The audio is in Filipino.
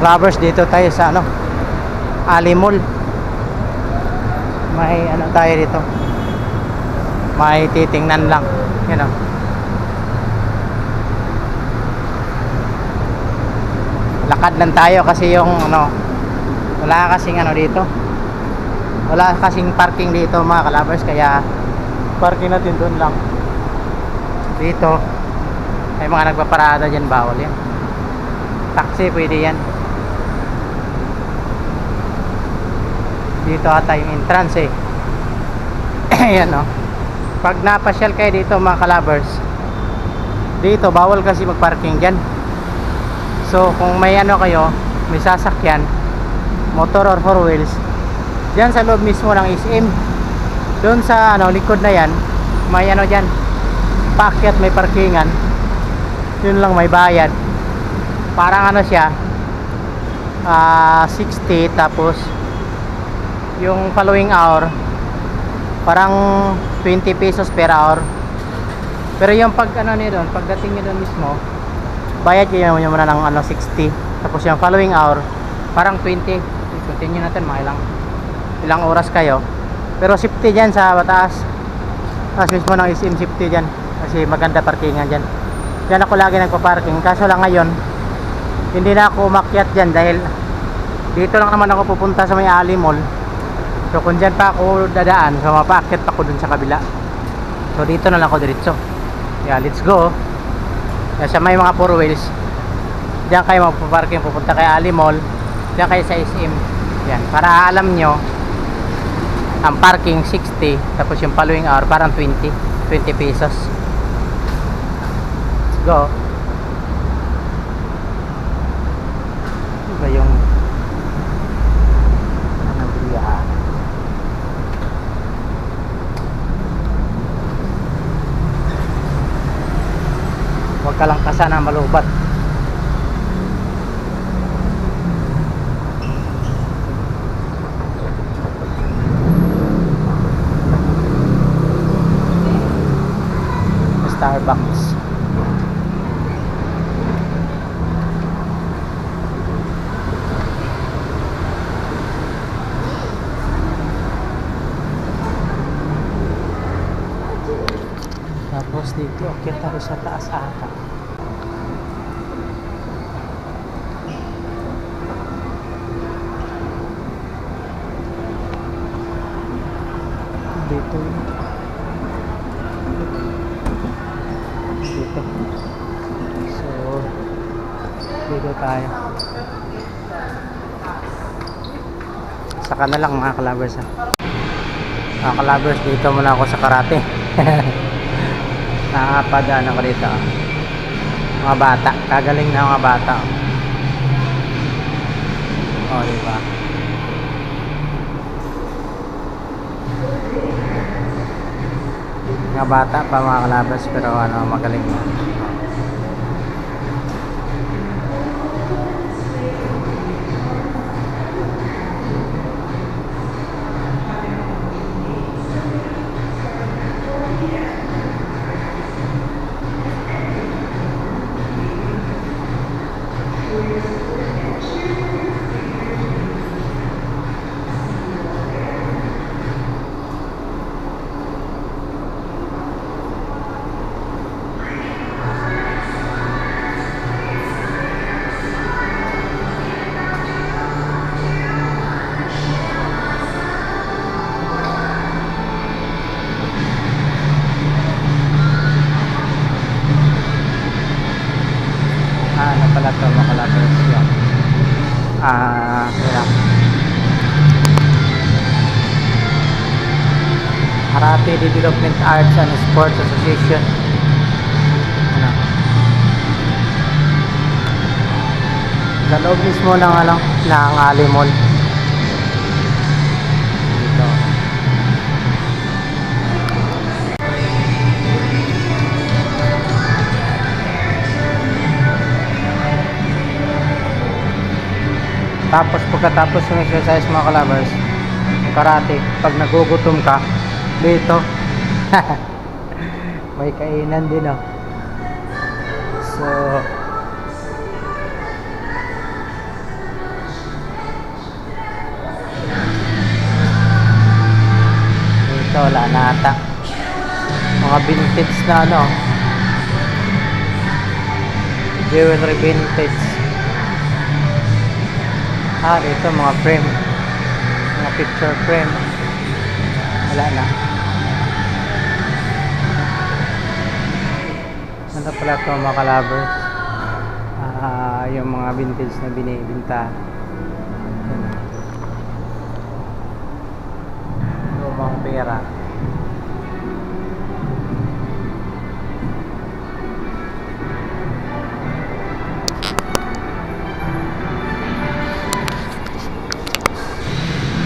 Lovers, dito tayo sa ano, Ali Mall. May ano tayo dito, may titingnan lang, you know. Lakad lang tayo kasi yung ano, wala kasing ano dito, wala kasing parking dito mga kalabers, kaya parking natin doon lang. Dito may mga nagpaparada dyan, bawal yan. Taxi pwede yan. Dito ata yung entrance eh. Ayan o. Pag napasyal kayo dito mga kalabers, dito bawal kasi magparking dyan. So kung may ano kayo, may sasakyan, motor or four wheels, dyan sa loob mismo ng SM, doon sa ano, likod na yan, may ano dyan, paakyat, may parkingan. Yun lang, may bayad. Parang ano siya, 60, tapos yung following hour parang 20 pesos per hour. Pero yung pag ano niyo doon, pagdating niyo doon mismo, bayad kayo naman muna ng ano 60. Tapos yung following hour parang 20. Continue natin mga ilang oras kayo. Pero safety dyan sa Bataas. Mismo ng SM, safety dyan. Kasi maganda parkingan dyan. Dyan ako lagi nagpa-parking. Kaso lang ngayon, hindi na ako umakyat dyan dahil dito lang naman ako pupunta sa may Ali Mall. So kung dyan pa ako dadaan, so mapaakyat pa ako dun sa kabila. So dito na lang ako diretso. Yeah, let's go. Sa may mga four wheels, diyan kayo magpa-parking, pupunta kay Ali Mall, diyan kayo sa SM. Yan, para alam nyo, ang parking 60, tapos yung following hour parang 20 pesos. Let's go. Ano ba yung ano ba? Huwag ka lang kasana malubat. Starbucks. Tapos dito, akyat tayo sa taas ata. Dito yun. Dito. So, dito tayo. Saka na lang mga kalabers ha. Mga kalabers, dito muna ako sa karate. Nakapadaan ako dito. Mga bata. Kagaling na mga bata. O, diba? Mga bata pa mga kalabers, pero ano, magaling na. Ano pala ito mga kalabers yun. Kaya Karate Development Arts and Sports Association. Ano? Sa loob mismo ng ano, ng Ali Mall. Dito. Tapos pagkatapos ng exercise mga kalabers, karate, pag nagugutom ka, dito may kainan din oh. So mga vintage na ano, jewelry vintage. Dito mga frame, mga picture frame. Wala na. Ano pala ito mga kalabers? Yung mga vintage na binibinta. Lumang pera.